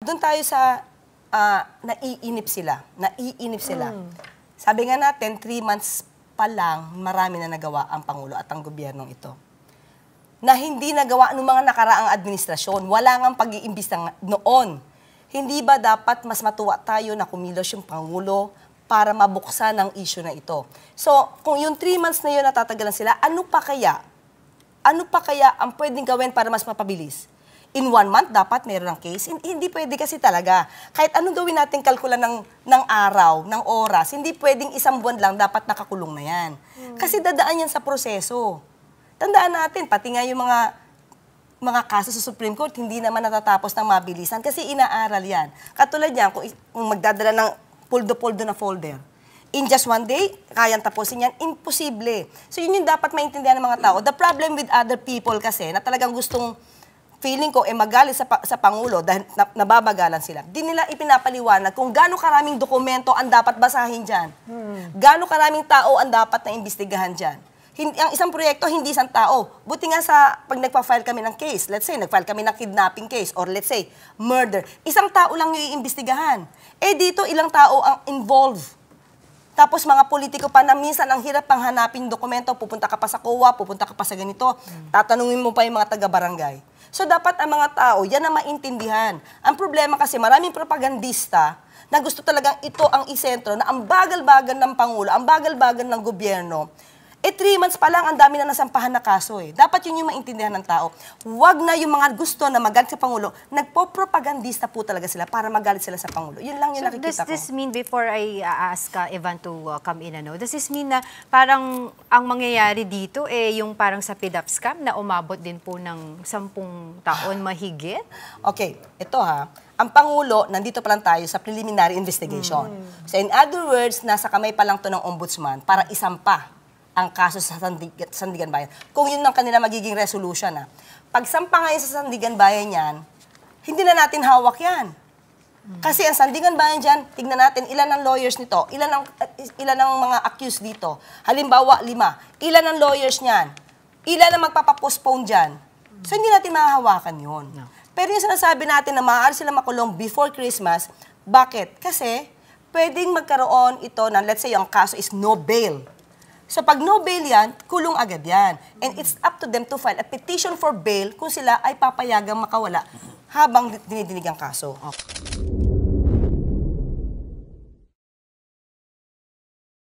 doon tayo sa naiinip sila. Naiinip sila. Sabi nga natin, 3 months pa lang, marami na nagawa ang Pangulo at ang gobyernong ito. Na hindi nagawa ng mga nakaraang administrasyon. Wala ngang pag-iimbista noon. Hindi ba dapat mas matuwa tayo na kumilos yung Pangulo para mabuksan ang issue na ito? So, kung yung 3 months na yun natatagalan sila, ano pa kaya? Ano pa kaya ang pwedeng gawin para mas mapabilis? In 1 month, dapat meron ng case. Hindi pwede kasi talaga. Kahit anong gawin natin kalkula ng araw, ng oras, hindi pwedeng 1 buwan lang, dapat nakakulong na yan. Kasi dadaan yan sa proseso. Tandaan natin, pati nga yung mga kaso sa Supreme Court, hindi naman natatapos ng mabilisan kasi inaaral yan. Katulad yan, kung magdadala ng poldo-poldo na folder, in just 1 day, kayang tapusin yan, imposible. So yun yung dapat maintindihan ng mga tao. The problem with other people kasi, na talagang gustong feeling ko, magalit sa Pangulo dahil nababagalan sila. Di nila ipinapaliwanag kung gaano karaming dokumento ang dapat basahin dyan. Gaano karaming tao ang dapat na imbestigahan dyan. Ang isang proyekto, hindi isang tao. Buti nga pag nagpa-file kami ng case, let's say, nag-file kami ng kidnapping case, or let's say, murder, isang tao lang yung iimbestigahan. Dito, ilang tao ang involved. Tapos mga politiko pa na minsan ang hirap pang hanapin dokumento, pupunta ka pa sa COA, pupunta ka pa sa ganito, tatanungin mo pa yung mga taga-barangay. So dapat ang mga tao, yan ang maintindihan. Ang problema kasi maraming propagandista na gusto talagang ito ang isentro, na ang bagal-bagal ng Pangulo, ang bagal-bagal ng gobyerno, 3 months pa lang ang dami na nasampahan na kaso eh. Dapat yun yung maintindihan ng tao. Huwag na yung mga gusto na magalit sa Pangulo, nagpo-propagandista po talaga sila para magalit sila sa Pangulo. Yun lang yung nakikita ko. Does this mean, before I ask Evan to come in, does this mean na parang ang mangyayari dito yung parang sa PDAP scam na umabot din po ng 10 taon mahigit? Okay, ito ang Pangulo, nandito pa lang tayo sa preliminary investigation. So in other words, nasa kamay pa lang to ng ombudsman para isampa ang kaso sa Sandigan Bayan. Kung yun ang kanila magiging resolution. Pag sampa ngayon sa Sandigan Bayan yan, hindi na natin hawak yan. Kasi ang Sandigan Bayan dyan, tignan natin ilan ang lawyers nito, ilan ang mga accused dito. Halimbawa, 5. Ilan ang lawyers niyan? Ilan ang magpapapostpone dyan? So hindi natin mahahawakan yun. No. Pero yung sinasabi natin na maaari sila makulong before Christmas, bakit? Kasi pwedeng magkaroon ito na, let's say, yung kaso is no bail. So pag no bail yan, kulong agad yan. And it's up to them to file a petition for bail kung sila ay papayagang makawala habang dinidinig ang kaso. Okay.